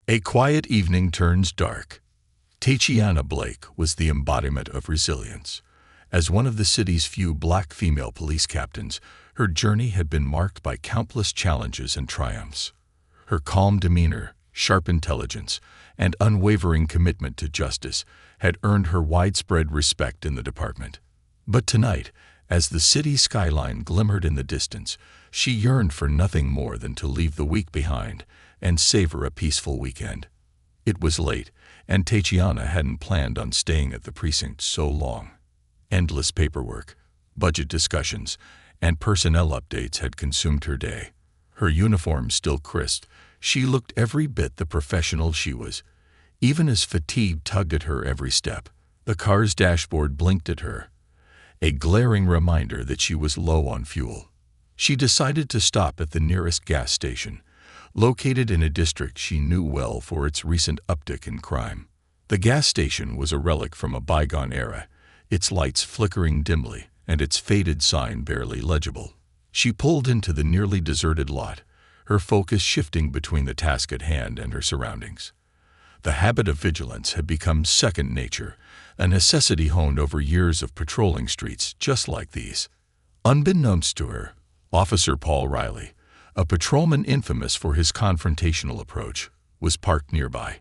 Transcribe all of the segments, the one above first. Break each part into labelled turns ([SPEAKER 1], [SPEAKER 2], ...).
[SPEAKER 1] A quiet evening turns dark. Tatiana Blake was the embodiment of resilience. As one of the city's few black female police captains, her journey had been marked by countless challenges and triumphs. Her calm demeanor, sharp intelligence, and unwavering commitment to justice had earned her widespread respect in the department. But tonight, as the city skyline glimmered in the distance, she yearned for nothing more than to leave the week behind and savor a peaceful weekend. It was late, and Tatiana hadn't planned on staying at the precinct so long. Endless paperwork, budget discussions, and personnel updates had consumed her day. Her uniform still crisp, she looked every bit the professional she was. Even as fatigue tugged at her every step, the car's dashboard blinked at her, a glaring reminder that she was low on fuel. She decided to stop at the nearest gas station, located in a district she knew well for its recent uptick in crime. The gas station was a relic from a bygone era, its lights flickering dimly and its faded sign barely legible. She pulled into the nearly deserted lot, her focus shifting between the task at hand and her surroundings. The habit of vigilance had become second nature, a necessity honed over years of patrolling streets just like these. Unbeknownst to her, Officer Paul Riley, a patrolman infamous for his confrontational approach, was parked nearby.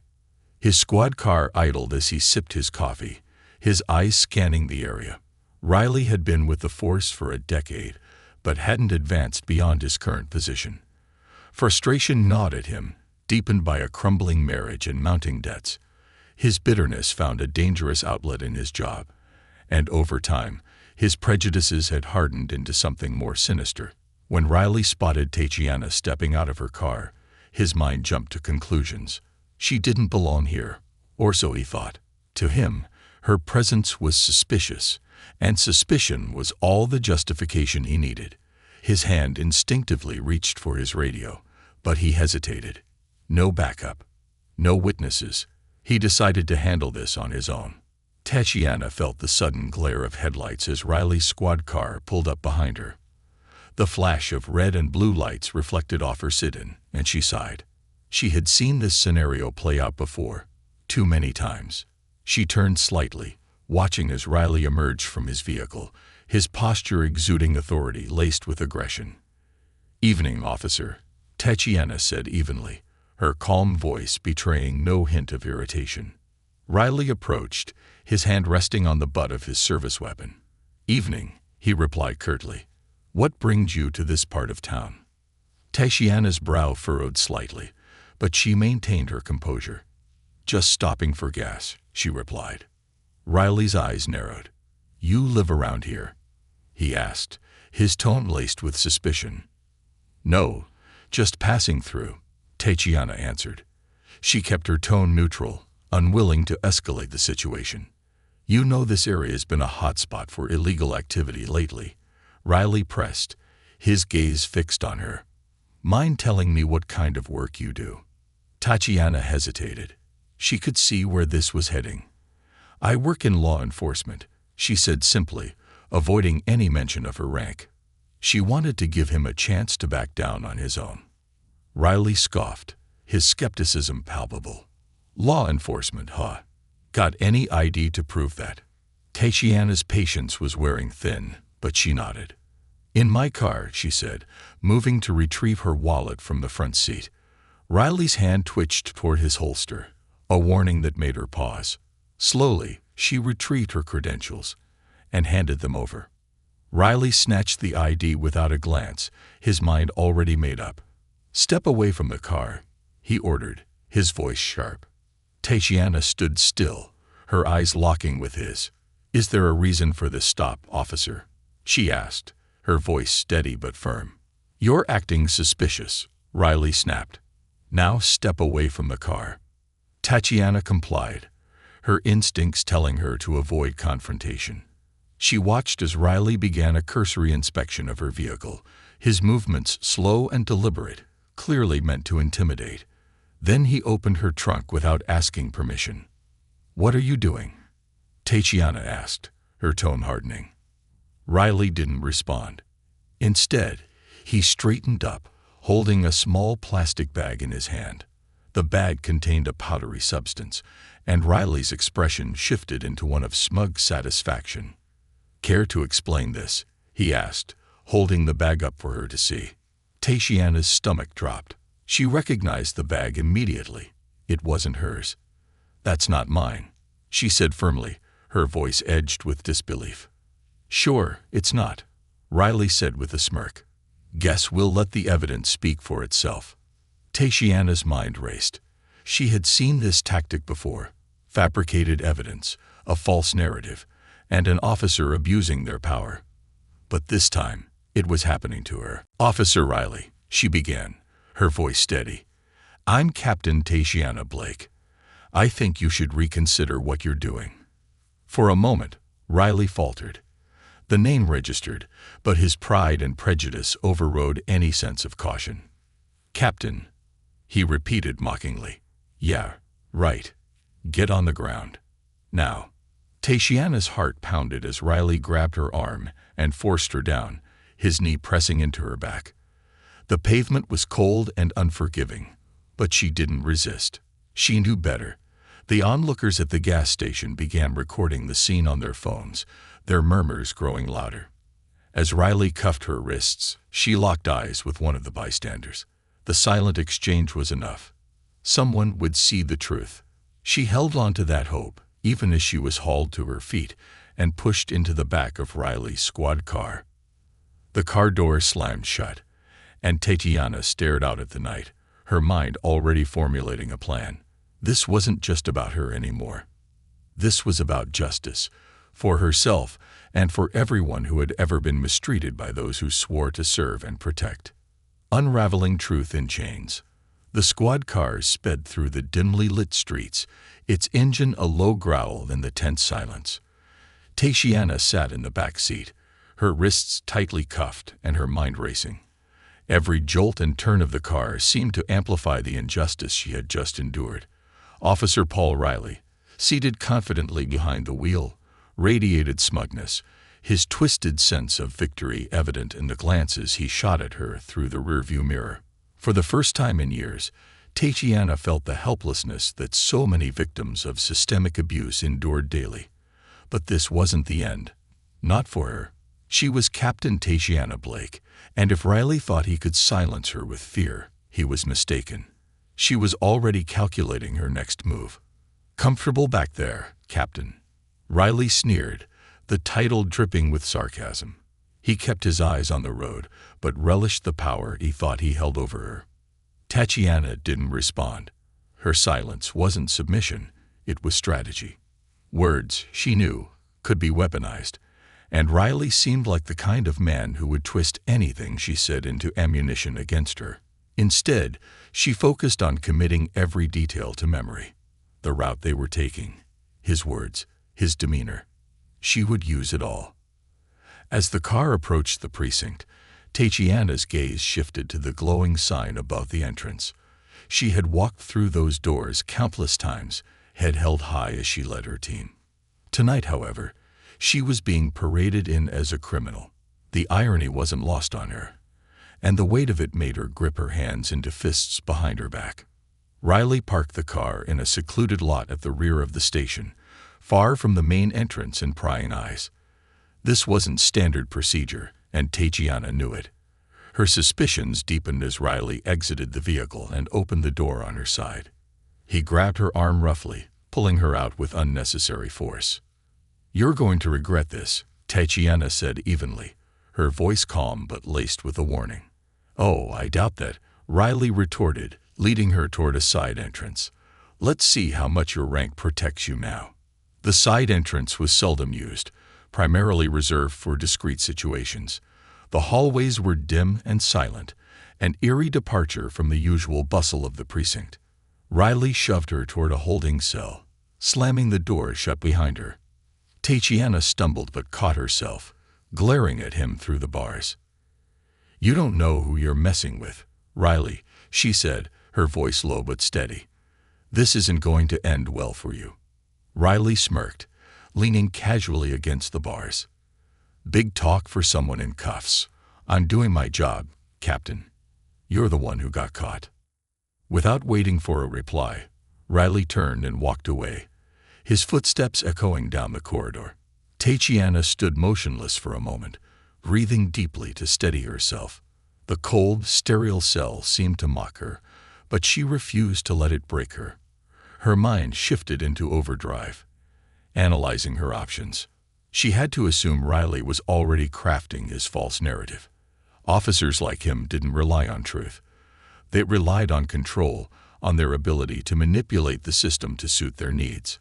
[SPEAKER 1] His squad car idled as he sipped his coffee, his eyes scanning the area. Riley had been with the force for a decade, but hadn't advanced beyond his current position. Frustration gnawed at him, deepened by a crumbling marriage and mounting debts. His bitterness found a dangerous outlet in his job, and over time, his prejudices had hardened into something more sinister. When Riley spotted Tatiana stepping out of her car, his mind jumped to conclusions. She didn't belong here, or so he thought. To him, her presence was suspicious, and suspicion was all the justification he needed. His hand instinctively reached for his radio, but he hesitated. No backup, no witnesses. He decided to handle this on his own. Tatiana felt the sudden glare of headlights as Riley's squad car pulled up behind her. The flash of red and blue lights reflected off her sit-in, and she sighed. She had seen this scenario play out before, too many times. She turned slightly, watching as Riley emerged from his vehicle, his posture exuding authority laced with aggression. "Evening, officer," Tatiana said evenly, her calm voice betraying no hint of irritation. Riley approached, his hand resting on the butt of his service weapon. "Evening," he replied curtly. "What brings you to this part of town?" Tatiana's brow furrowed slightly, but she maintained her composure. "Just stopping for gas," she replied. Riley's eyes narrowed. "You live around here?" he asked, his tone laced with suspicion. "No, just passing through," Tatiana answered. She kept her tone neutral, unwilling to escalate the situation. "You know this area has been a hotspot for illegal activity lately," Riley pressed, his gaze fixed on her. "Mind telling me what kind of work you do?" Tatiana hesitated. She could see where this was heading. "I work in law enforcement," she said simply, avoiding any mention of her rank. She wanted to give him a chance to back down on his own. Riley scoffed, his skepticism palpable. "Law enforcement, huh? Got any ID to prove that?" Tatiana's patience was wearing thin, but she nodded. "In my car," she said, moving to retrieve her wallet from the front seat. Riley's hand twitched toward his holster, a warning that made her pause. Slowly, she retrieved her credentials and handed them over. Riley snatched the ID without a glance, his mind already made up. "Step away from the car," he ordered, his voice sharp. Tatiana stood still, her eyes locking with his. "Is there a reason for this stop, officer?" she asked, her voice steady but firm. "You're acting suspicious," Riley snapped. "Now step away from the car." Tatiana complied, her instincts telling her to avoid confrontation. She watched as Riley began a cursory inspection of her vehicle, his movements slow and deliberate, clearly meant to intimidate. Then he opened her trunk without asking permission. "What are you doing?" Tatiana asked, her tone hardening. Riley didn't respond. Instead, he straightened up, holding a small plastic bag in his hand. The bag contained a powdery substance, and Riley's expression shifted into one of smug satisfaction. "Care to explain this?" he asked, holding the bag up for her to see. Tatiana's stomach dropped. She recognized the bag immediately. It wasn't hers. "That's not mine," she said firmly, her voice edged with disbelief. "Sure, it's not," Riley said with a smirk. "Guess we'll let the evidence speak for itself." Tatiana's mind raced. She had seen this tactic before: fabricated evidence, a false narrative, and an officer abusing their power. But this time, it was happening to her. "Officer Riley," she began, her voice steady, "I'm Captain Tatiana Blake. I think you should reconsider what you're doing." For a moment, Riley faltered. The name registered, but his pride and prejudice overrode any sense of caution. "Captain," he repeated mockingly. "Yeah, right. Get on the ground. Now." Tatiana's heart pounded as Riley grabbed her arm and forced her down, his knee pressing into her back. The pavement was cold and unforgiving, but she didn't resist. She knew better. The onlookers at the gas station began recording the scene on their phones, their murmurs growing louder. As Riley cuffed her wrists, she locked eyes with one of the bystanders. The silent exchange was enough. Someone would see the truth. She held on to that hope, even as she was hauled to her feet and pushed into the back of Riley's squad car. The car door slammed shut, and Tatiana stared out at the night, her mind already formulating a plan. This wasn't just about her anymore. This was about justice, for herself and for everyone who had ever been mistreated by those who swore to serve and protect. Unraveling truth in chains. The squad car sped through the dimly lit streets, its engine a low growl in the tense silence. Tatiana sat in the back seat, her wrists tightly cuffed and her mind racing. Every jolt and turn of the car seemed to amplify the injustice she had just endured. Officer Paul Riley, seated confidently behind the wheel, radiated smugness, his twisted sense of victory evident in the glances he shot at her through the rearview mirror. For the first time in years, Tatiana felt the helplessness that so many victims of systemic abuse endured daily. But this wasn't the end. Not for her. She was Captain Tatiana Blake, and if Riley thought he could silence her with fear, he was mistaken. She was already calculating her next move. "Comfortable back there, Captain?" Riley sneered, the title dripping with sarcasm. He kept his eyes on the road, but relished the power he thought he held over her. Tatiana didn't respond. Her silence wasn't submission, it was strategy. Words, she knew, could be weaponized, and Riley seemed like the kind of man who would twist anything she said into ammunition against her. Instead, she focused on committing every detail to memory. The route they were taking, his words, his demeanor. She would use it all. As the car approached the precinct, Tatiana's gaze shifted to the glowing sign above the entrance. She had walked through those doors countless times, head held high as she led her team. Tonight, however, she was being paraded in as a criminal. The irony wasn't lost on her, and the weight of it made her grip her hands into fists behind her back. Riley parked the car in a secluded lot at the rear of the station, far from the main entrance and prying eyes. This wasn't standard procedure, and Tatiana knew it. Her suspicions deepened as Riley exited the vehicle and opened the door on her side. He grabbed her arm roughly, pulling her out with unnecessary force. "You're going to regret this," Tatiana said evenly, her voice calm but laced with a warning. "Oh, I doubt that," Riley retorted, leading her toward a side entrance. "Let's see how much your rank protects you now." The side entrance was seldom used, primarily reserved for discreet situations. The hallways were dim and silent, an eerie departure from the usual bustle of the precinct. Riley shoved her toward a holding cell, slamming the door shut behind her. Tatiana stumbled but caught herself, glaring at him through the bars. "You don't know who you're messing with, Riley," she said, her voice low but steady. "This isn't going to end well for you." Riley smirked, leaning casually against the bars. "Big talk for someone in cuffs. I'm doing my job, Captain. You're the one who got caught." Without waiting for a reply, Riley turned and walked away, his footsteps echoing down the corridor. Tatiana stood motionless for a moment, breathing deeply to steady herself. The cold, sterile cell seemed to mock her, but she refused to let it break her. Her mind shifted into overdrive, analyzing her options. She had to assume Riley was already crafting his false narrative. Officers like him didn't rely on truth. They relied on control, on their ability to manipulate the system to suit their needs.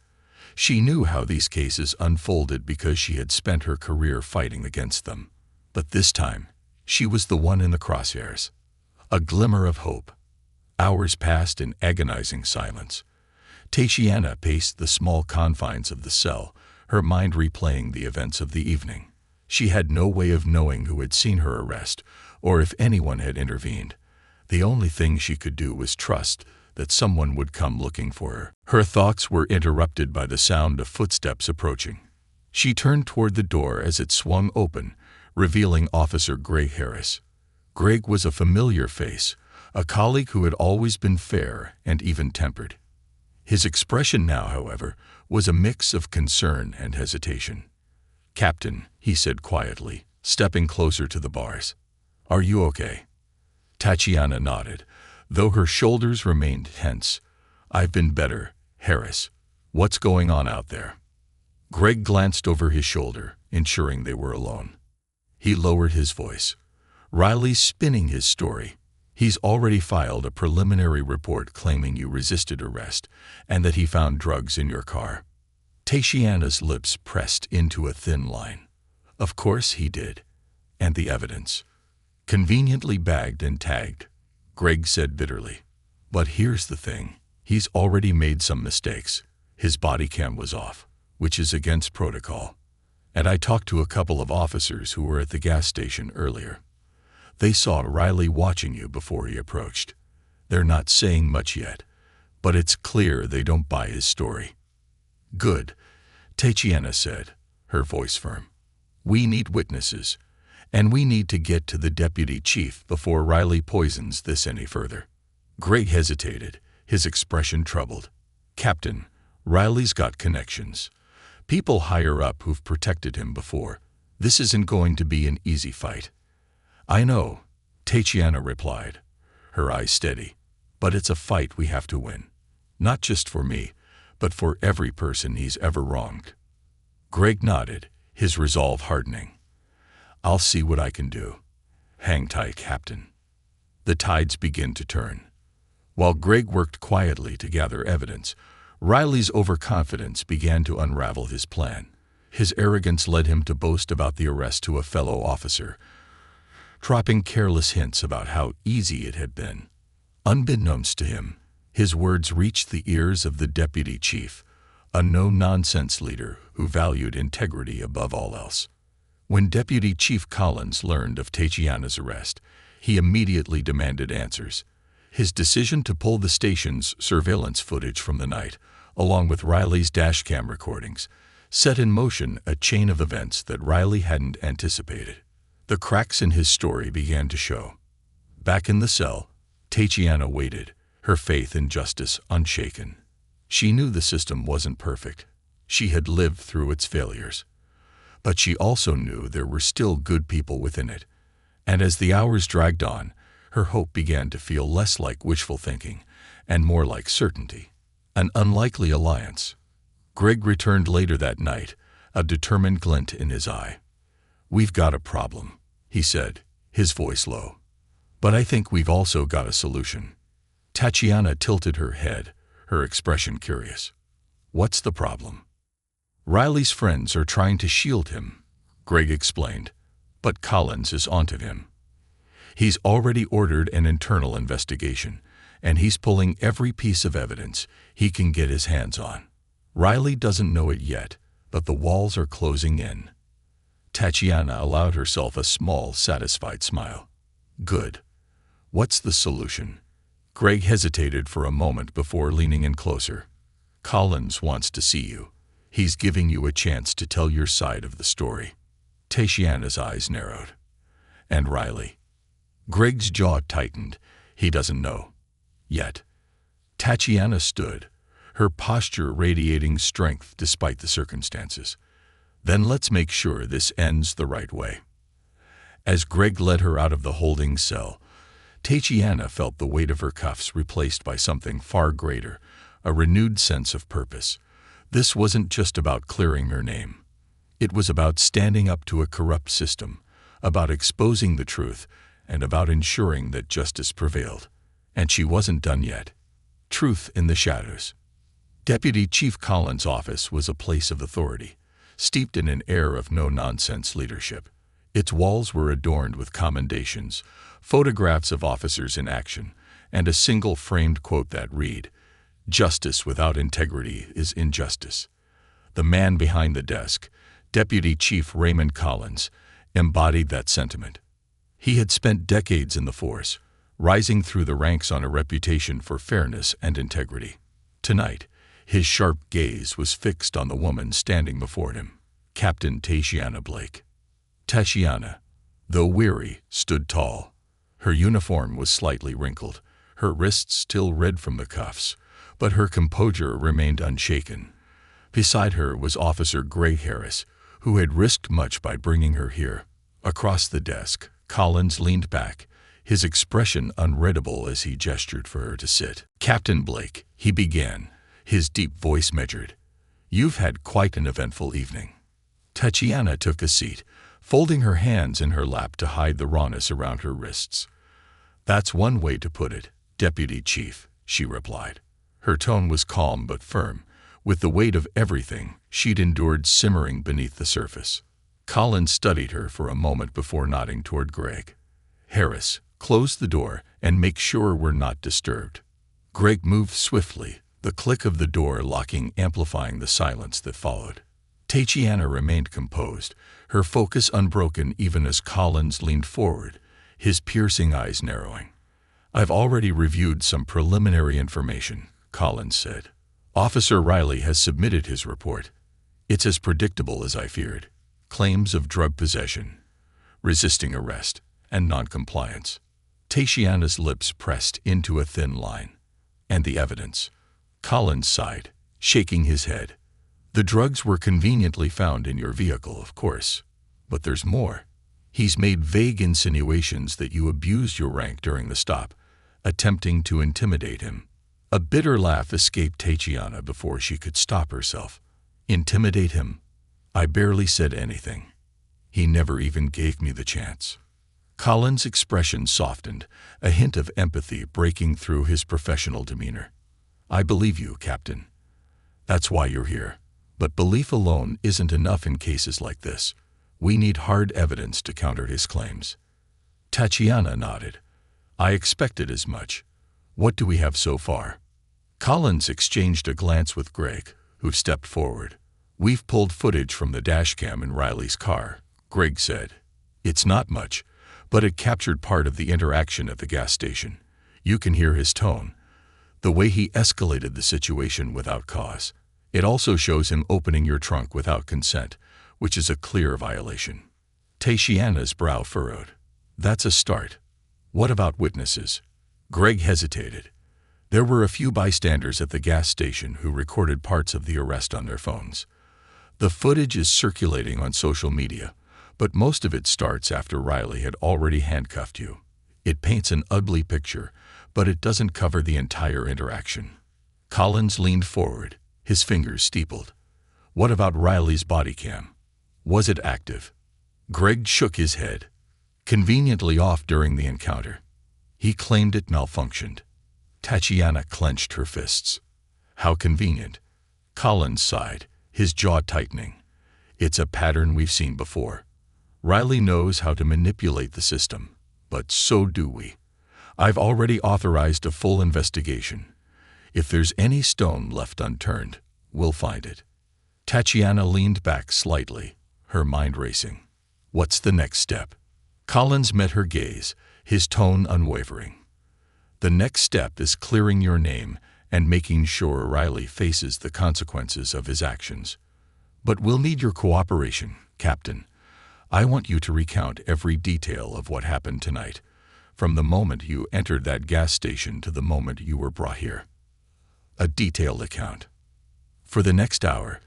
[SPEAKER 1] She knew how these cases unfolded because she had spent her career fighting against them. But this time, she was the one in the crosshairs. A glimmer of hope. Hours passed in agonizing silence. Tatiana paced the small confines of the cell, her mind replaying the events of the evening. She had no way of knowing who had seen her arrest, or if anyone had intervened. The only thing she could do was trust that someone would come looking for her. Her thoughts were interrupted by the sound of footsteps approaching. She turned toward the door as it swung open, revealing Officer Greg Harris. Greg was a familiar face, a colleague who had always been fair and even-tempered. His expression now, however, was a mix of concern and hesitation. "Captain," he said quietly, stepping closer to the bars. "Are you okay?" Tatiana nodded, though her shoulders remained tense. "I've been better, Harris. What's going on out there?" Greg glanced over his shoulder, ensuring they were alone. He lowered his voice. "Riley's spinning his story. He's already filed a preliminary report claiming you resisted arrest and that he found drugs in your car." Tatiana's lips pressed into a thin line. "Of course he did. And the evidence. Conveniently bagged and tagged," Greg said bitterly. "But here's the thing. He's already made some mistakes. His body cam was off, which is against protocol. And I talked to a couple of officers who were at the gas station earlier. They saw Riley watching you before he approached. They're not saying much yet, but it's clear they don't buy his story." "Good," Tatiana said, her voice firm. "We need witnesses, and we need to get to the deputy chief before Riley poisons this any further." Greg hesitated, his expression troubled. "Captain, Riley's got connections. People higher up who've protected him before. This isn't going to be an easy fight." "I know," Tatiana replied, her eyes steady. "But it's a fight we have to win. Not just for me, but for every person he's ever wronged." Greg nodded, his resolve hardening. "I'll see what I can do. Hang tight, Captain." The tides began to turn. While Greg worked quietly to gather evidence, Riley's overconfidence began to unravel his plan. His arrogance led him to boast about the arrest to a fellow officer, dropping careless hints about how easy it had been. Unbeknownst to him, his words reached the ears of the deputy chief, a no-nonsense leader who valued integrity above all else. When Deputy Chief Collins learned of Tatiana's arrest, he immediately demanded answers. His decision to pull the station's surveillance footage from the night, along with Riley's dashcam recordings, set in motion a chain of events that Riley hadn't anticipated. The cracks in his story began to show. Back in the cell, Tatiana waited, her faith in justice unshaken. She knew the system wasn't perfect. She had lived through its failures. But she also knew there were still good people within it. And as the hours dragged on, her hope began to feel less like wishful thinking and more like certainty. An unlikely alliance. Greg returned later that night, a determined glint in his eye. "We've got a problem," he said, his voice low. "But I think we've also got a solution." Tatiana tilted her head, her expression curious. "What's the problem?" "Riley's friends are trying to shield him," Greg explained, "but Collins is onto him. He's already ordered an internal investigation, and he's pulling every piece of evidence he can get his hands on. Riley doesn't know it yet, but the walls are closing in." Tatiana allowed herself a small, satisfied smile. "Good. What's the solution?" Greg hesitated for a moment before leaning in closer. "Collins wants to see you. He's giving you a chance to tell your side of the story." Tatiana's eyes narrowed. "And Riley?" Greg's jaw tightened. "He doesn't know. Yet. Tatiana stood, her posture radiating strength despite the circumstances. Then let's make sure this ends the right way. As Greg led her out of the holding cell, Tatiana felt the weight of her cuffs replaced by something far greater, a renewed sense of purpose. This wasn't just about clearing her name. It was about standing up to a corrupt system, about exposing the truth, and about ensuring that justice prevailed. And she wasn't done yet. Truth in the shadows. Deputy Chief Collins' office was a place of authority, steeped in an air of no-nonsense leadership. Its walls were adorned with commendations, photographs of officers in action, and a single framed quote that read, "Justice without integrity is injustice." The man behind the desk, Deputy Chief Raymond Collins, embodied that sentiment. He had spent decades in the force, rising through the ranks on a reputation for fairness and integrity. Tonight, his sharp gaze was fixed on the woman standing before him, Captain Tatiana Blake. Tatiana, though weary, stood tall. Her uniform was slightly wrinkled, her wrists still red from the cuffs, but her composure remained unshaken. Beside her was Officer Gray Harris, who had risked much by bringing her here. Across the desk, Collins leaned back, his expression unreadable as he gestured for her to sit. "Captain Blake," he began, his deep voice measured, "you've had quite an eventful evening." Tatiana took a seat, folding her hands in her lap to hide the rawness around her wrists. "That's one way to put it, Deputy Chief," she replied. Her tone was calm but firm, with the weight of everything she'd endured simmering beneath the surface. Collins studied her for a moment before nodding toward Greg. "Harris, close the door and make sure we're not disturbed." Greg moved swiftly, the click of the door locking amplifying the silence that followed. Tatiana remained composed, her focus unbroken even as Collins leaned forward, his piercing eyes narrowing. "I've already reviewed some preliminary information," Collins said. "Officer Riley has submitted his report. It's as predictable as I feared. Claims of drug possession, resisting arrest, and noncompliance." Tatiana's lips pressed into a thin line. "And the evidence?" Collins sighed, shaking his head. "The drugs were conveniently found in your vehicle, of course. But there's more. He's made vague insinuations that you abused your rank during the stop, attempting to intimidate him." A bitter laugh escaped Tatiana before she could stop herself. "Intimidate him? I barely said anything. He never even gave me the chance." Collins' expression softened, a hint of empathy breaking through his professional demeanor. "I believe you, Captain. That's why you're here. But belief alone isn't enough in cases like this. We need hard evidence to counter his claims." Tatiana nodded. "I expected as much. What do we have so far?" Collins exchanged a glance with Greg, who stepped forward. "We've pulled footage from the dashcam in Riley's car," Greg said. "It's not much, but it captured part of the interaction at the gas station. You can hear his tone, the way he escalated the situation without cause. It also shows him opening your trunk without consent, which is a clear violation." Tatiana's brow furrowed. "That's a start. What about witnesses?" Greg hesitated. There were a few bystanders at the gas station who recorded parts of the arrest on their phones. The footage is circulating on social media, but most of it starts after Riley had already handcuffed you. It paints an ugly picture, but it doesn't cover the entire interaction. Collins leaned forward, his fingers steepled. "What about Riley's body cam? Was it active?" Greg shook his head. "Conveniently off during the encounter. He claimed it malfunctioned." Tatiana clenched her fists. "How convenient." Collins sighed, his jaw tightening. "It's a pattern we've seen before. Riley knows how to manipulate the system, but so do we. I've already authorized a full investigation. If there's any stone left unturned, we'll find it." Tatiana leaned back slightly, her mind racing. "What's the next step?" Collins met her gaze, his tone unwavering. "The next step is clearing your name and making sure Riley faces the consequences of his actions. But we'll need your cooperation, Captain. I want you to recount every detail of what happened tonight, from the moment you entered that gas station to the moment you were brought here." a detailed account. For the next hour,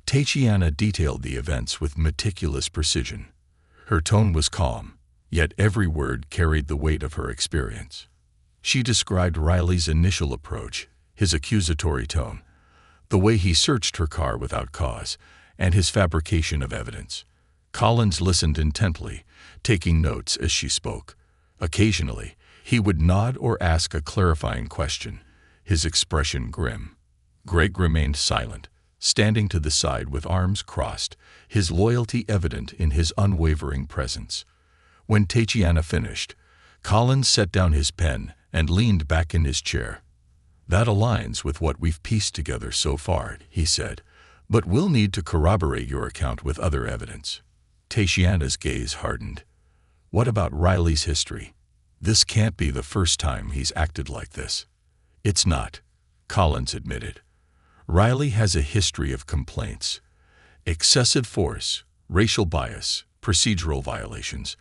[SPEAKER 1] Tatiana detailed the events with meticulous precision. Her tone was calm, yet every word carried the weight of her experience. She described Riley's initial approach, his accusatory tone, the way he searched her car without cause, and his fabrication of evidence. Collins listened intently, taking notes as she spoke. Occasionally, he would nod or ask a clarifying question, his expression grim. Greg remained silent, standing to the side with arms crossed, his loyalty evident in his unwavering presence. When Tatiana finished, Collins set down his pen and leaned back in his chair. "That aligns with what we've pieced together so far," he said, "but we'll need to corroborate your account with other evidence." Tatiana's gaze hardened. "What about Riley's history? This can't be the first time he's acted like this." "It's not," Collins admitted. "Riley has a history of complaints. Excessive force, racial bias, procedural violations,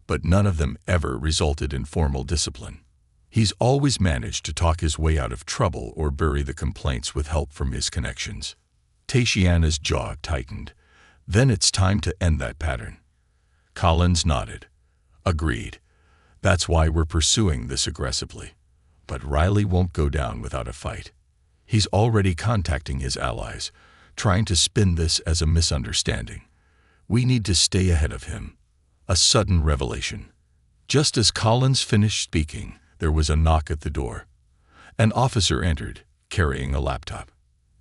[SPEAKER 1] but none of them ever resulted in formal discipline. He's always managed to talk his way out of trouble or bury the complaints with help from his connections." Tatiana's jaw tightened. "Then it's time to end that pattern." Collins nodded. "Agreed. That's why we're pursuing this aggressively. But Riley won't go down without a fight. He's already contacting his allies, trying to spin this as a misunderstanding. We need to stay ahead of him." A sudden revelation. Just as Collins finished speaking, there was a knock at the door. An officer entered, carrying a laptop.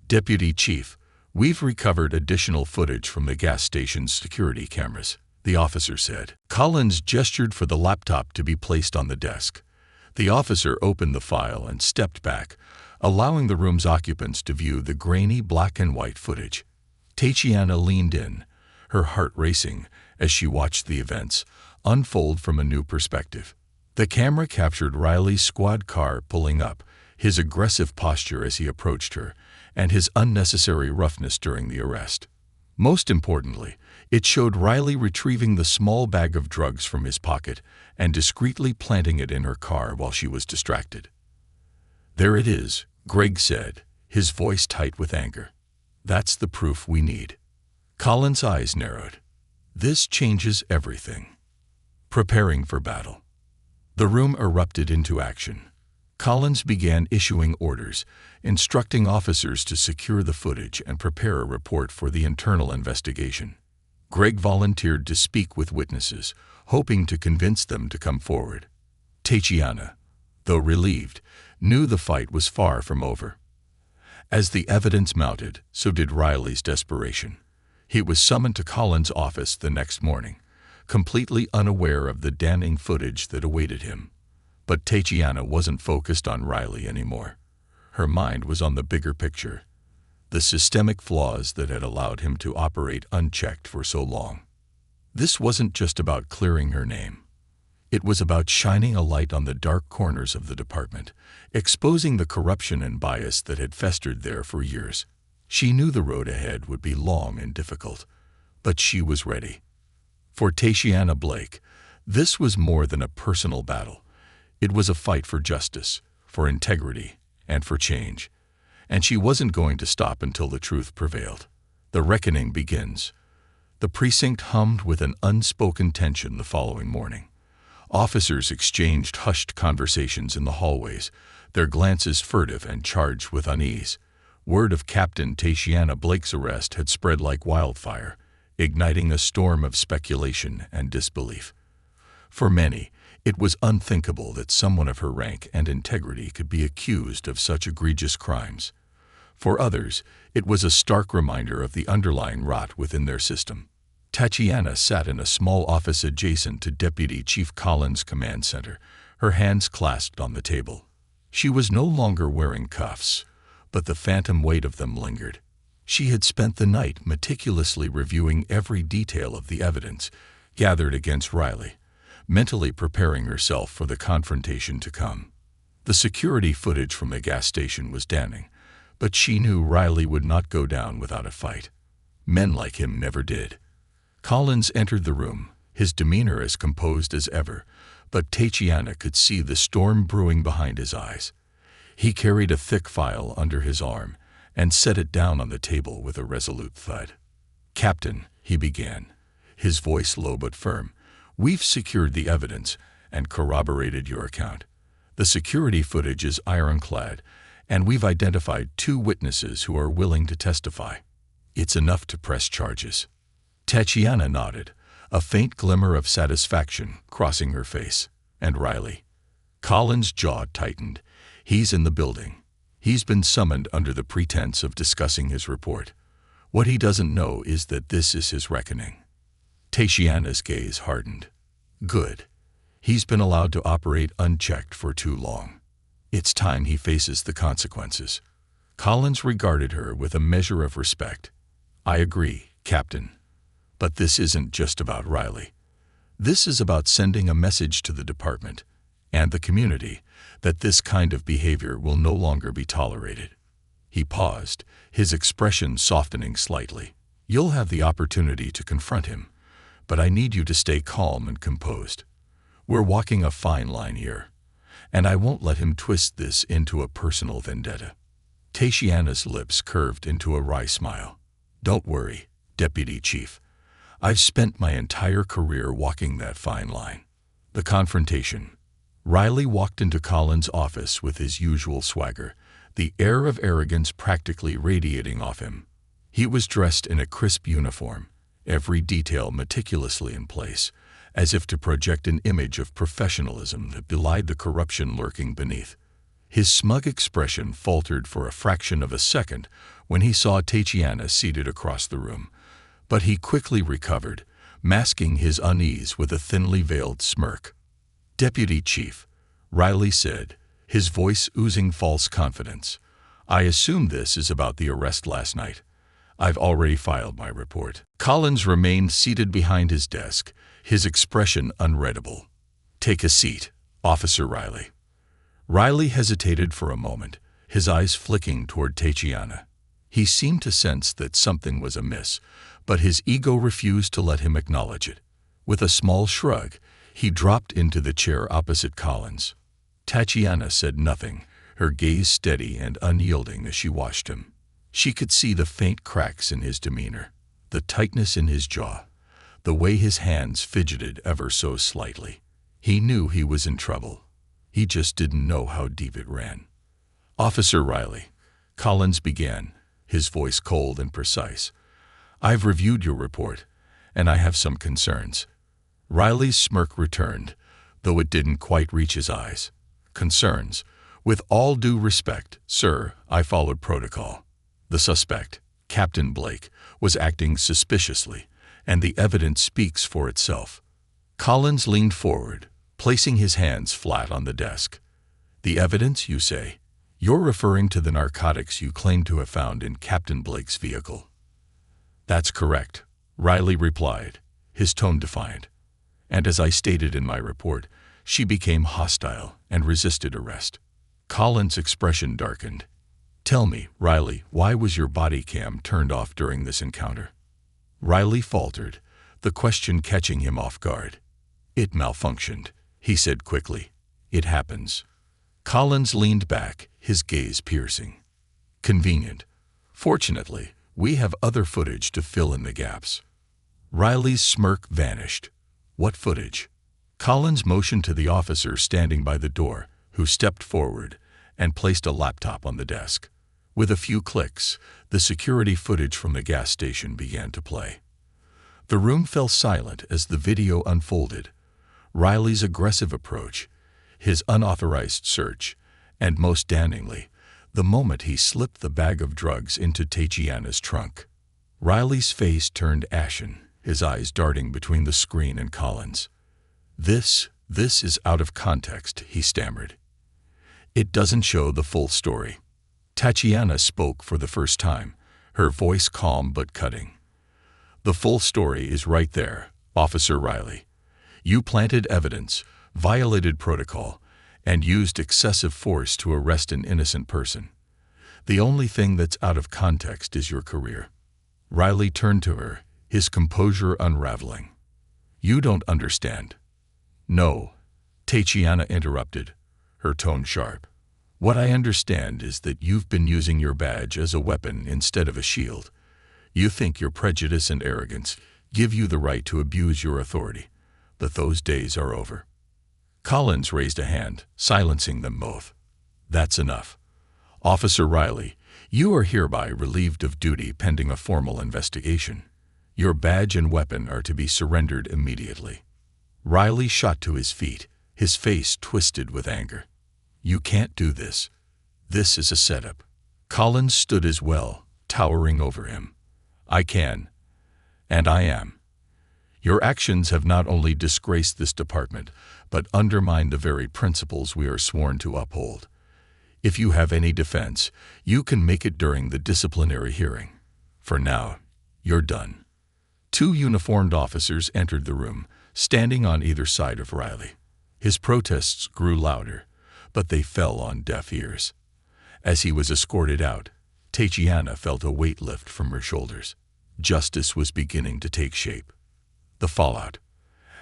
[SPEAKER 1] "Deputy Chief, we've recovered additional footage from the gas station's security cameras," the officer said. Collins gestured for the laptop to be placed on the desk. The officer opened the file and stepped back, allowing the room's occupants to view the grainy black and white footage. Tatiana leaned in, her heart racing as she watched the events unfold from a new perspective. The camera captured Riley's squad car pulling up, his aggressive posture as he approached her, and his unnecessary roughness during the arrest. Most importantly, it showed Riley retrieving the small bag of drugs from his pocket and discreetly planting it in her car while she was distracted. "There it is," Greg said, his voice tight with anger. "That's the proof we need." Collins' eyes narrowed. "This changes everything." Preparing for battle. The room erupted into action. Collins began issuing orders, instructing officers to secure the footage and prepare a report for the internal investigation. Greg volunteered to speak with witnesses, hoping to convince them to come forward. Tatiana, though relieved, knew the fight was far from over. As the evidence mounted, so did Riley's desperation. He was summoned to Collins' office the next morning, completely unaware of the damning footage that awaited him. But Tatiana wasn't focused on Riley anymore. Her mind was on the bigger picture, the systemic flaws that had allowed him to operate unchecked for so long. This wasn't just about clearing her name. It was about shining a light on the dark corners of the department, exposing the corruption and bias that had festered there for years. She knew the road ahead would be long and difficult, but she was ready. For Tatiana Blake, this was more than a personal battle. It was a fight for justice, for integrity, and for change. And she wasn't going to stop until the truth prevailed. The reckoning begins. The precinct hummed with an unspoken tension the following morning. Officers exchanged hushed conversations in the hallways, their glances furtive and charged with unease. Word of Captain Tatiana Blake's arrest had spread like wildfire, igniting a storm of speculation and disbelief. For many, it was unthinkable that someone of her rank and integrity could be accused of such egregious crimes. For others, it was a stark reminder of the underlying rot within their system. Tatiana sat in a small office adjacent to Deputy Chief Collins' command center, her hands clasped on the table. She was no longer wearing cuffs, but the phantom weight of them lingered. She had spent the night meticulously reviewing every detail of the evidence gathered against Riley, mentally preparing herself for the confrontation to come. The security footage from the gas station was damning, but she knew Riley would not go down without a fight. Men like him never did. Collins entered the room, his demeanor as composed as ever, but Tatiana could see the storm brewing behind his eyes. He carried a thick file under his arm and set it down on the table with a resolute thud. "Captain," he began, his voice low but firm, "we've secured the evidence and corroborated your account. The security footage is ironclad, and we've identified 2 witnesses who are willing to testify. It's enough to press charges." Tatiana nodded, a faint glimmer of satisfaction crossing her face. "And Riley?" Collins' jaw tightened. "He's in the building. He's been summoned under the pretense of discussing his report. What he doesn't know is that this is his reckoning." Tatiana's gaze hardened. "Good. He's been allowed to operate unchecked for too long. It's time he faces the consequences." Collins regarded her with a measure of respect. "I agree, Captain. But this isn't just about Riley. This is about sending a message to the department and the community that this kind of behavior will no longer be tolerated." He paused, his expression softening slightly. "You'll have the opportunity to confront him, but I need you to stay calm and composed. We're walking a fine line here, and I won't let him twist this into a personal vendetta." Tatiana's lips curved into a wry smile. "Don't worry, Deputy Chief. I've spent my entire career walking that fine line." The confrontation. Riley walked into Collins' office with his usual swagger, the air of arrogance practically radiating off him. He was dressed in a crisp uniform, every detail meticulously in place, as if to project an image of professionalism that belied the corruption lurking beneath. His smug expression faltered for a fraction of a second when he saw Tatiana seated across the room, but he quickly recovered, masking his unease with a thinly veiled smirk. "Deputy Chief," Riley said, his voice oozing false confidence, "I assume this is about the arrest last night. I've already filed my report." Collins remained seated behind his desk, his expression unreadable. "Take a seat, Officer Riley." Riley hesitated for a moment, his eyes flicking toward Tatiana. He seemed to sense that something was amiss, but his ego refused to let him acknowledge it. With a small shrug, he dropped into the chair opposite Collins. Tatiana said nothing, her gaze steady and unyielding as she watched him. She could see the faint cracks in his demeanor, the tightness in his jaw, the way his hands fidgeted ever so slightly. He knew he was in trouble. He just didn't know how deep it ran. "Officer Riley," Collins began, his voice cold and precise, "I've reviewed your report, and I have some concerns." Riley's smirk returned, though it didn't quite reach his eyes. "Concerns? With all due respect, sir, I followed protocol. The suspect, Captain Blake, was acting suspiciously, and the evidence speaks for itself." Collins leaned forward, placing his hands flat on the desk. "The evidence, you say? You're referring to the narcotics you claim to have found in Captain Blake's vehicle." "That's correct," Riley replied, his tone defiant. "And as I stated in my report, she became hostile and resisted arrest." Collins' expression darkened. "Tell me, Riley, why was your body cam turned off during this encounter?" Riley faltered, the question catching him off guard. "It malfunctioned," he said quickly. "It happens." Collins leaned back, his gaze piercing. "Convenient. Fortunately, we have other footage to fill in the gaps." Riley's smirk vanished. "What footage?" Collins motioned to the officer standing by the door, who stepped forward and placed a laptop on the desk. With a few clicks, the security footage from the gas station began to play. The room fell silent as the video unfolded. Riley's aggressive approach, his unauthorized search, and most damningly, the moment he slipped the bag of drugs into Tatiana's trunk. Riley's face turned ashen, his eyes darting between the screen and Collins. This is out of context," he stammered. "It doesn't show the full story." Tatiana spoke for the first time, her voice calm but cutting. "The full story is right there, Officer Riley. You planted evidence, violated protocol, and used excessive force to arrest an innocent person. The only thing that's out of context is your career." Riley turned to her, his composure unraveling. "You don't understand." "No," Tatiana interrupted, her tone sharp. What I understand is that you've been using your badge as a weapon instead of a shield. You think your prejudice and arrogance give you the right to abuse your authority, but those days are over." Collins raised a hand, silencing them both. "That's enough. Officer Riley, you are hereby relieved of duty pending a formal investigation. Your badge and weapon are to be surrendered immediately." Riley shot to his feet, his face twisted with anger. "You can't do this. This is a setup." Collins stood as well, towering over him. "I can, and I am. Your actions have not only disgraced this department, but undermined the very principles we are sworn to uphold. If you have any defense, you can make it during the disciplinary hearing. For now, you're done." Two uniformed officers entered the room, standing on either side of Riley. His protests grew louder, but they fell on deaf ears. As he was escorted out, Tatiana felt a weight lift from her shoulders. Justice was beginning to take shape. The fallout.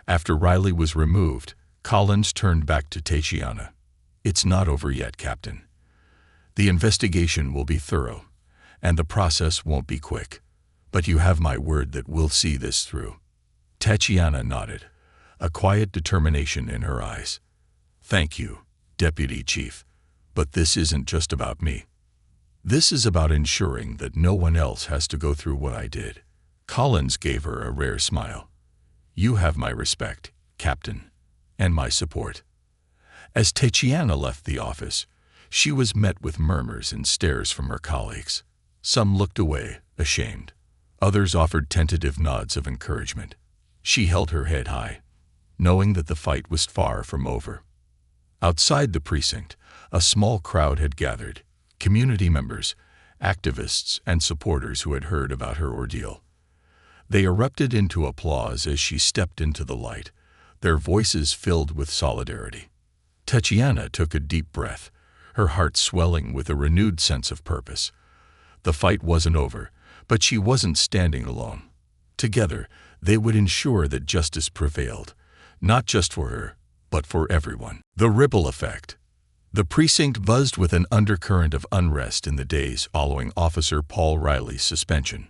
[SPEAKER 1] After Riley was removed, Collins turned back to Tatiana. "It's not over yet, Captain. The investigation will be thorough, and the process won't be quick. But you have my word that we'll see this through." Tatiana nodded, a quiet determination in her eyes. "Thank you, Deputy Chief, but this isn't just about me. This is about ensuring that no one else has to go through what I did." Collins gave her a rare smile. "You have my respect, Captain, and my support." As Tatiana left the office, she was met with murmurs and stares from her colleagues. Some looked away, ashamed. Others offered tentative nods of encouragement. She held her head high, knowing that the fight was far from over. Outside the precinct, a small crowd had gathered, community members, activists, and supporters who had heard about her ordeal. They erupted into applause as she stepped into the light, their voices filled with solidarity. Tatiana took a deep breath, her heart swelling with a renewed sense of purpose. The fight wasn't over, but she wasn't standing alone. Together, they would ensure that justice prevailed, not just for her, but for everyone. The ripple effect. The precinct buzzed with an undercurrent of unrest in the days following Officer Paul Riley's suspension.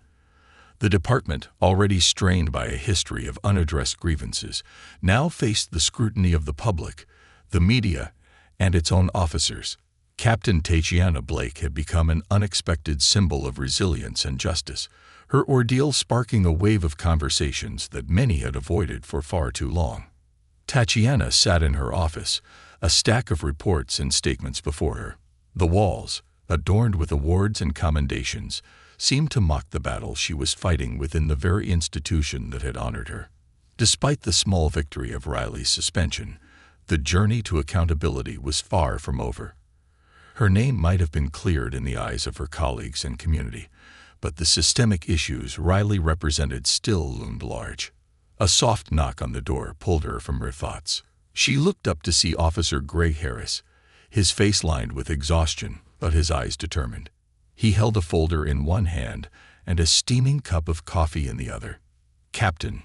[SPEAKER 1] The department, already strained by a history of unaddressed grievances, now faced the scrutiny of the public, the media, and its own officers. Captain Tatiana Blake had become an unexpected symbol of resilience and justice, her ordeal sparking a wave of conversations that many had avoided for far too long. Tatiana sat in her office, a stack of reports and statements before her. The walls, adorned with awards and commendations, seemed to mock the battle she was fighting within the very institution that had honored her. Despite the small victory of Riley's suspension, the journey to accountability was far from over. Her name might have been cleared in the eyes of her colleagues and community, but the systemic issues Riley represented still loomed large. A soft knock on the door pulled her from her thoughts. She looked up to see Officer Greg Harris, his face lined with exhaustion, but his eyes determined. He held a folder in one hand and a steaming cup of coffee in the other. "Captain,"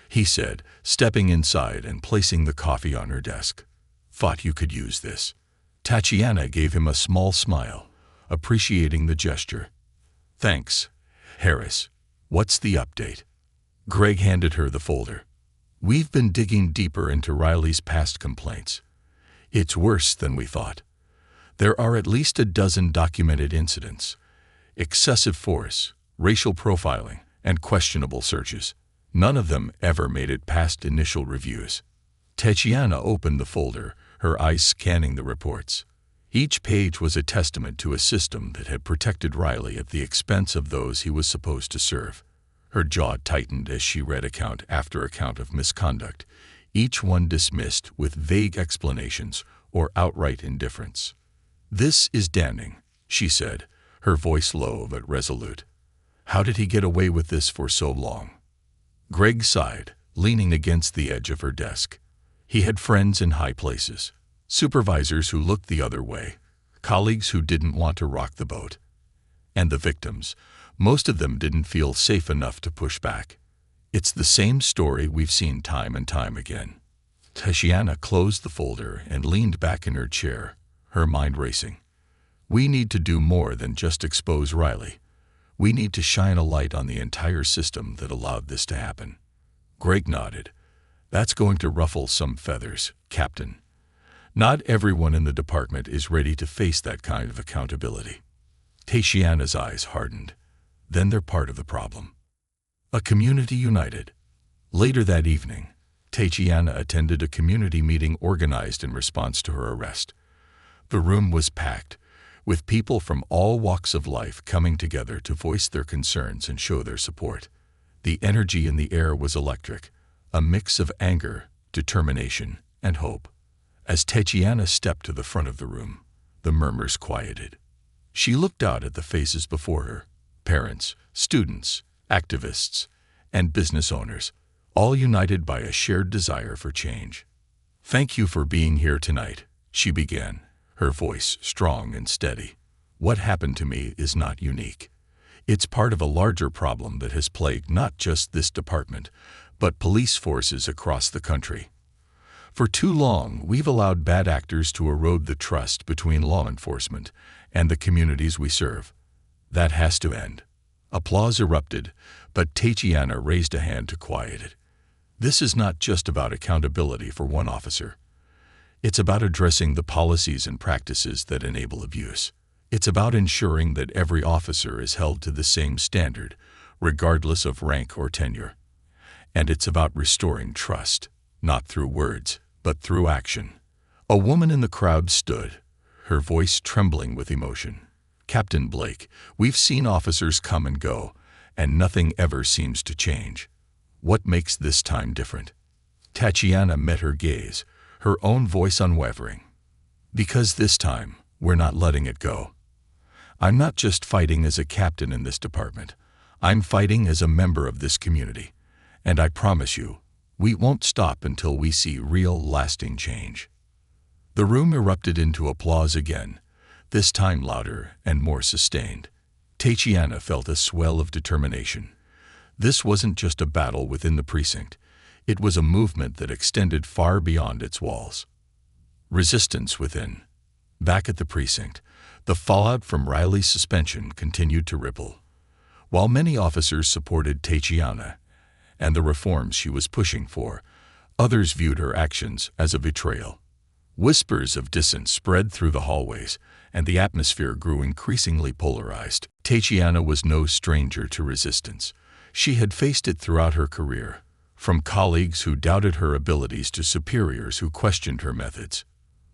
[SPEAKER 1] he said, stepping inside and placing the coffee on her desk. "Thought you could use this." Tatiana gave him a small smile, appreciating the gesture. "Thanks, Harris. What's the update?" Greg handed her the folder. "We've been digging deeper into Riley's past complaints. It's worse than we thought. There are at least a dozen documented incidents: excessive force, racial profiling, and questionable searches. None of them ever made it past initial reviews." Tatiana opened the folder, her eyes scanning the reports. Each page was a testament to a system that had protected Riley at the expense of those he was supposed to serve. Her jaw tightened as she read account after account of misconduct, each one dismissed with vague explanations or outright indifference. "This is damning," she said, her voice low but resolute. "How did he get away with this for so long?" Greg sighed, leaning against the edge of her desk. He had friends in high places, supervisors who looked the other way, colleagues who didn't want to rock the boat. And the victims, most of them didn't feel safe enough to push back. "It's the same story we've seen time and time again." Tatiana closed the folder and leaned back in her chair, her mind racing. We need to do more than just expose Riley. We need to shine a light on the entire system that allowed this to happen." Greg nodded. "That's going to ruffle some feathers, Captain. Not everyone in the department is ready to face that kind of accountability." Tatiana's eyes hardened. "Then they're part of the problem." A community united. Later that evening, Tatiana attended a community meeting organized in response to her arrest. The room was packed, with people from all walks of life coming together to voice their concerns and show their support. The energy in the air was electric, a mix of anger, determination, and hope. As Tatiana stepped to the front of the room, the murmurs quieted. She looked out at the faces before her: parents, students, activists, and business owners, all united by a shared desire for change. "Thank you for being here tonight," she began, her voice strong and steady. "What happened to me is not unique. It's part of a larger problem that has plagued not just this department, but police forces across the country. For too long, we've allowed bad actors to erode the trust between law enforcement and the communities we serve. That has to end." Applause erupted, but Tatiana raised a hand to quiet it. "This is not just about accountability for one officer. It's about addressing the policies and practices that enable abuse. It's about ensuring that every officer is held to the same standard, regardless of rank or tenure. And it's about restoring trust, not through words, but through action." A woman in the crowd stood, her voice trembling with emotion. "Captain Blake, we've seen officers come and go, and nothing ever seems to change. What makes this time different?" Tatiana met her gaze, her own voice unwavering. "Because this time, we're not letting it go. I'm not just fighting as a captain in this department. I'm fighting as a member of this community. And I promise you, we won't stop until we see real, lasting change." The room erupted into applause again, this time louder and more sustained. Tatiana felt a swell of determination. This wasn't just a battle within the precinct. It was a movement that extended far beyond its walls. Resistance within. Back at the precinct, the fallout from Riley's suspension continued to ripple. While many officers supported Tatiana and the reforms she was pushing for, others viewed her actions as a betrayal. Whispers of dissent spread through the hallways, and the atmosphere grew increasingly polarized. Tatiana was no stranger to resistance. She had faced it throughout her career, from colleagues who doubted her abilities to superiors who questioned her methods.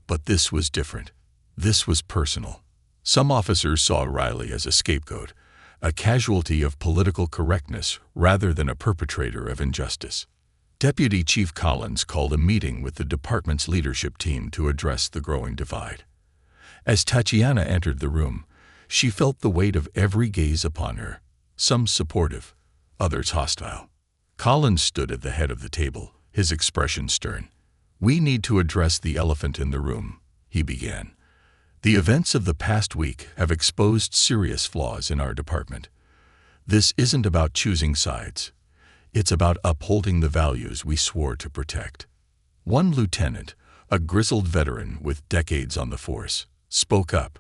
[SPEAKER 1] But this was different. This was personal. Some officers saw Riley as a scapegoat, a casualty of political correctness rather than a perpetrator of injustice. Deputy Chief Collins called a meeting with the department's leadership team to address the growing divide. As Tatiana entered the room, she felt the weight of every gaze upon her, some supportive, others hostile. Collins stood at the head of the table, his expression stern. "We need to address the elephant in the room," he began. "The events of the past week have exposed serious flaws in our department. This isn't about choosing sides. It's about upholding the values we swore to protect." One lieutenant, a grizzled veteran with decades on the force, spoke up.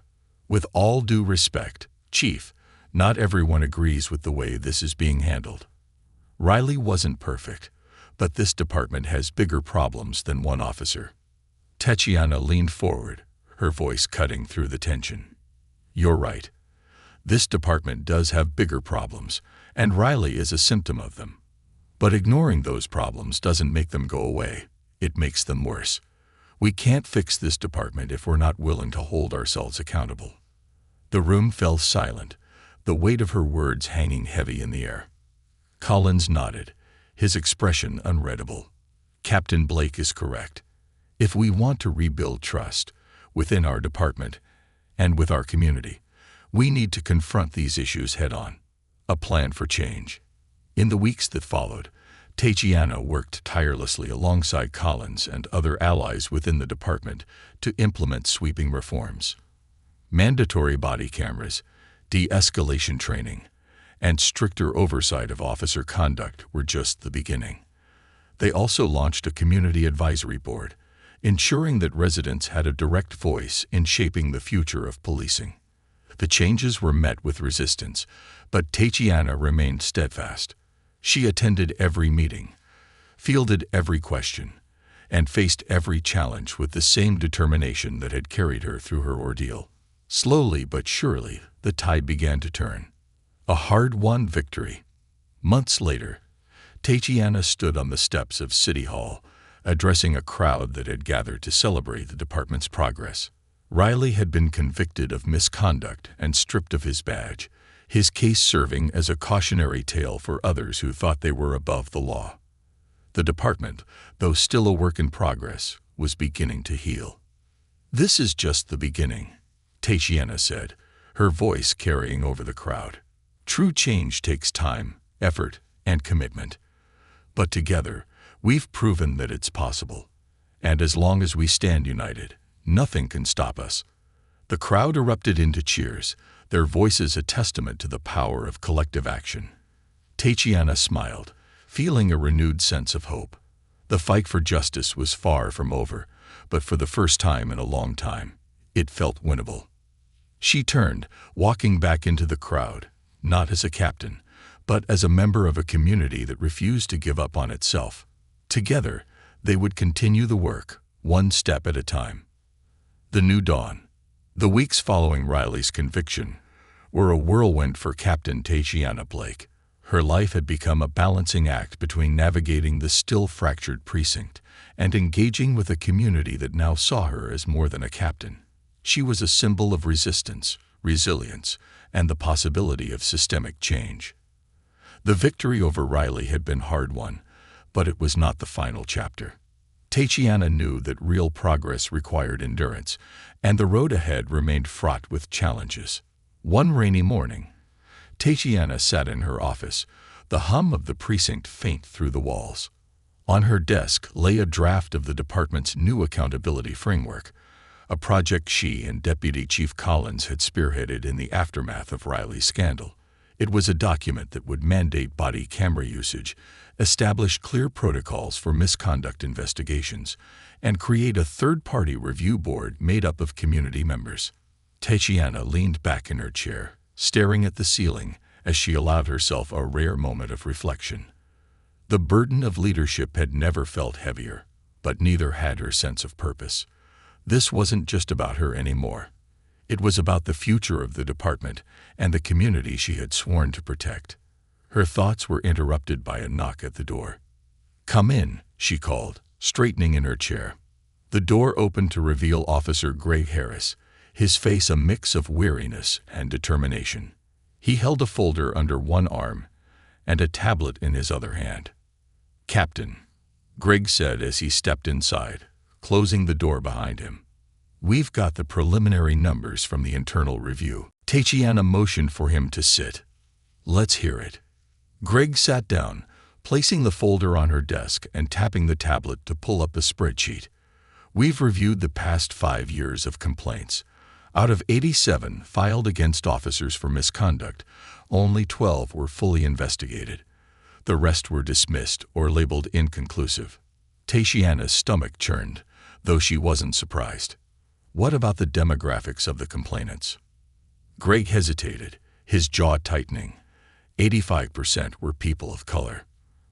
[SPEAKER 1] "With all due respect, Chief, not everyone agrees with the way this is being handled. Riley wasn't perfect, but this department has bigger problems than one officer." Tatiana leaned forward, her voice cutting through the tension. "You're right. This department does have bigger problems, and Riley is a symptom of them. But ignoring those problems doesn't make them go away. It makes them worse. We can't fix this department if we're not willing to hold ourselves accountable." The room fell silent, the weight of her words hanging heavy in the air. Collins nodded, his expression unreadable. "Captain Blake is correct. If we want to rebuild trust within our department and with our community, we need to confront these issues head-on. A plan for change." In the weeks that followed, Tatiana worked tirelessly alongside Collins and other allies within the department to implement sweeping reforms. Mandatory body cameras, de-escalation training, and stricter oversight of officer conduct were just the beginning. They also launched a community advisory board, ensuring that residents had a direct voice in shaping the future of policing. The changes were met with resistance, but Tatiana remained steadfast. She attended every meeting, fielded every question, and faced every challenge with the same determination that had carried her through her ordeal. Slowly but surely, the tide began to turn. A hard-won victory. Months later, Tatiana stood on the steps of City Hall, addressing a crowd that had gathered to celebrate the department's progress. Riley had been convicted of misconduct and stripped of his badge, his case serving as a cautionary tale for others who thought they were above the law. The department, though still a work in progress, was beginning to heal. "This is just the beginning," Tatiana said, her voice carrying over the crowd. "True change takes time, effort, and commitment. But together, we've proven that it's possible. And as long as we stand united, nothing can stop us." The crowd erupted into cheers, their voices a testament to the power of collective action. Tatiana smiled, feeling a renewed sense of hope. The fight for justice was far from over, but for the first time in a long time, it felt winnable. She turned, walking back into the crowd, not as a captain, but as a member of a community that refused to give up on itself. Together, they would continue the work, one step at a time. The new dawn. The weeks following Riley's conviction were a whirlwind for Captain Tatiana Blake. Her life had become a balancing act between navigating the still fractured precinct and engaging with a community that now saw her as more than a captain. She was a symbol of resistance, resilience, and the possibility of systemic change. The victory over Riley had been hard-won, but it was not the final chapter. Tatiana knew that real progress required endurance, and the road ahead remained fraught with challenges. One rainy morning, Tatiana sat in her office, the hum of the precinct faint through the walls. On her desk lay a draft of the department's new accountability framework, a project she and Deputy Chief Collins had spearheaded in the aftermath of Riley's scandal. It was a document that would mandate body camera usage, establish clear protocols for misconduct investigations, and create a third-party review board made up of community members. Tatiana leaned back in her chair, staring at the ceiling as she allowed herself a rare moment of reflection. The burden of leadership had never felt heavier, but neither had her sense of purpose. This wasn't just about her anymore. It was about the future of the department and the community she had sworn to protect. Her thoughts were interrupted by a knock at the door. "Come in," she called, straightening in her chair. The door opened to reveal Officer Greg Harris, his face a mix of weariness and determination. He held a folder under one arm and a tablet in his other hand. "Captain," Greg said as he stepped inside, closing the door behind him, "we've got the preliminary numbers from the internal review." Tatiana motioned for him to sit. "Let's hear it." Greg sat down, placing the folder on her desk and tapping the tablet to pull up a spreadsheet. "We've reviewed the past 5 years of complaints. Out of 87 filed against officers for misconduct, only 12 were fully investigated. The rest were dismissed or labeled inconclusive." Tatiana's stomach churned, though she wasn't surprised. "What about the demographics of the complainants?" Greg hesitated, his jaw tightening. 85% were people of color,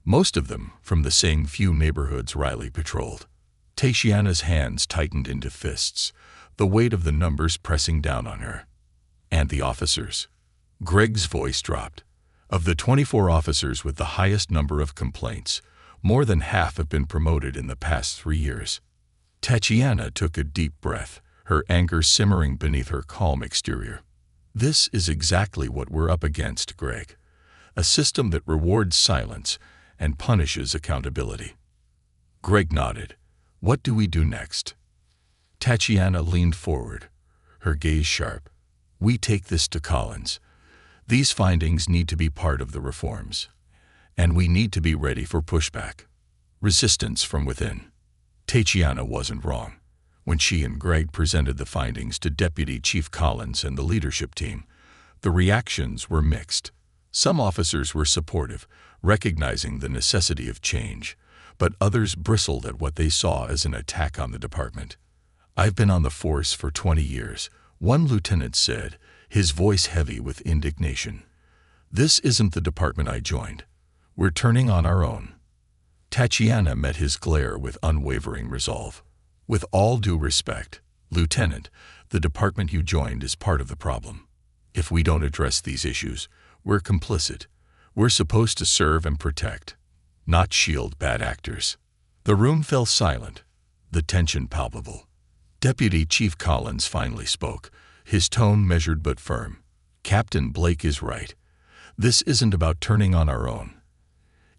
[SPEAKER 1] most of them from the same few neighborhoods Riley patrolled. Tatiana's hands tightened into fists, the weight of the numbers pressing down on her. "And the officers?" Greg's voice dropped. "Of the 24 officers with the highest number of complaints, more than half have been promoted in the past 3 years." Tatiana took a deep breath, her anger simmering beneath her calm exterior. "This is exactly what we're up against, Greg. A system that rewards silence and punishes accountability." Greg nodded. "What do we do next?" Tatiana leaned forward, her gaze sharp. "We take this to Collins. These findings need to be part of the reforms, and we need to be ready for pushback, resistance from within." Tatiana wasn't wrong. When she and Greg presented the findings to Deputy Chief Collins and the leadership team, the reactions were mixed. Some officers were supportive, recognizing the necessity of change, but others bristled at what they saw as an attack on the department. "I've been on the force for 20 years, one lieutenant said, his voice heavy with indignation. "This isn't the department I joined. We're turning on our own." Tatiana met his glare with unwavering resolve. "With all due respect, Lieutenant, the department you joined is part of the problem. If we don't address these issues, we're complicit. We're supposed to serve and protect, not shield bad actors." The room fell silent, the tension palpable. Deputy Chief Collins finally spoke, his tone measured but firm. "Captain Blake is right. This isn't about turning on our own.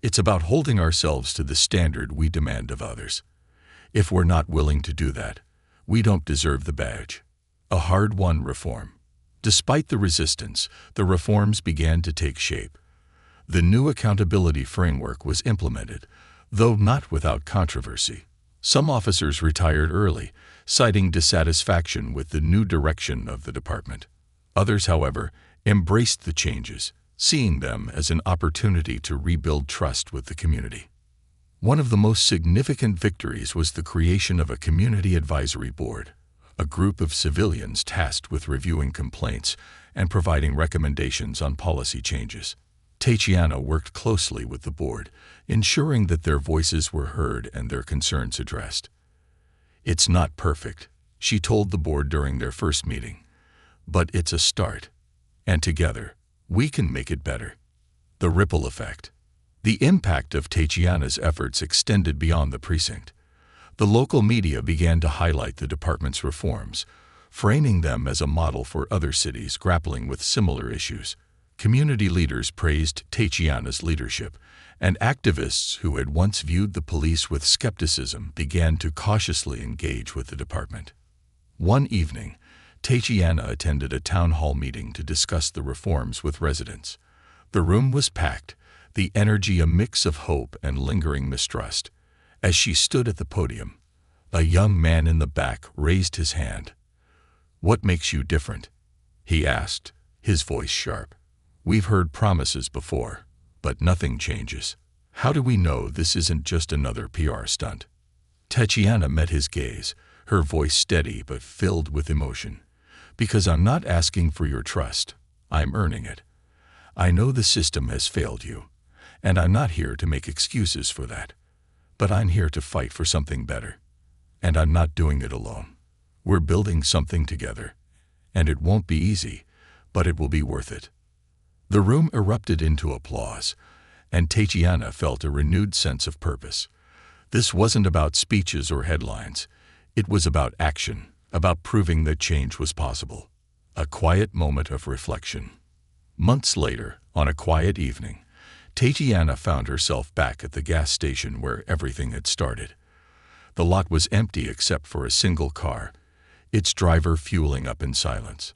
[SPEAKER 1] It's about holding ourselves to the standard we demand of others. If we're not willing to do that, we don't deserve the badge." A hard-won reform. Despite the resistance, the reforms began to take shape. The new accountability framework was implemented, though not without controversy. Some officers retired early, citing dissatisfaction with the new direction of the department. Others, however, embraced the changes, seeing them as an opportunity to rebuild trust with the community. One of the most significant victories was the creation of a community advisory board, a group of civilians tasked with reviewing complaints and providing recommendations on policy changes. Tatiana worked closely with the board, ensuring that their voices were heard and their concerns addressed. "It's not perfect," she told the board during their first meeting, "but it's a start, and together, we can make it better." The ripple effect. The impact of Tatiana's efforts extended beyond the precinct. The local media began to highlight the department's reforms, framing them as a model for other cities grappling with similar issues. Community leaders praised Tatiana's leadership, and activists who had once viewed the police with skepticism began to cautiously engage with the department. One evening, Tatiana attended a town hall meeting to discuss the reforms with residents. The room was packed, the energy a mix of hope and lingering mistrust. As she stood at the podium, a young man in the back raised his hand. "What makes you different?" he asked, his voice sharp. "We've heard promises before, but nothing changes. How do we know this isn't just another PR stunt?" Tatiana met his gaze, her voice steady but filled with emotion. "Because I'm not asking for your trust, I'm earning it. I know the system has failed you, and I'm not here to make excuses for that. But I'm here to fight for something better. And I'm not doing it alone. We're building something together, and it won't be easy, but it will be worth it." The room erupted into applause, and Tatiana felt a renewed sense of purpose. This wasn't about speeches or headlines. It was about action, about proving that change was possible. A quiet moment of reflection. Months later, on a quiet evening, Tatiana found herself back at the gas station where everything had started. The lot was empty except for a single car, its driver fueling up in silence.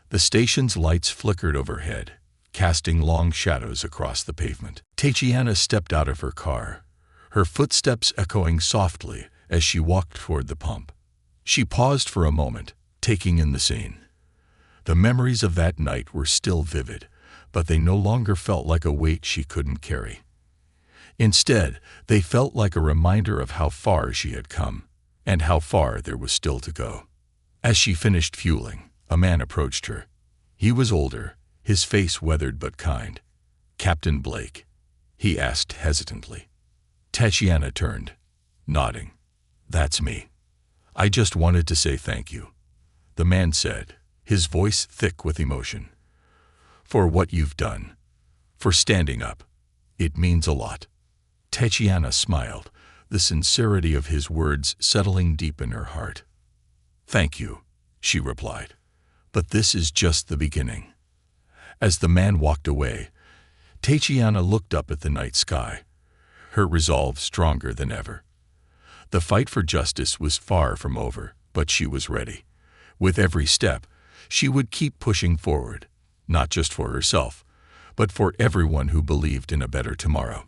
[SPEAKER 1] The station's lights flickered overhead, casting long shadows across the pavement. Tatiana stepped out of her car, her footsteps echoing softly as she walked toward the pump. She paused for a moment, taking in the scene. The memories of that night were still vivid, but they no longer felt like a weight she couldn't carry. Instead, they felt like a reminder of how far she had come, and how far there was still to go. As she finished fueling, a man approached her. He was older, his face weathered but kind. "Captain Blake?" he asked hesitantly. Tatiana turned, nodding. "That's me. I just wanted to say thank you," the man said, his voice thick with emotion. "For what you've done. For standing up. It means a lot." Tatiana smiled, the sincerity of his words settling deep in her heart. "Thank you," she replied. "But this is just the beginning." As the man walked away, Tatiana looked up at the night sky, her resolve stronger than ever. The fight for justice was far from over, but she was ready. With every step, she would keep pushing forward, not just for herself, but for everyone who believed in a better tomorrow.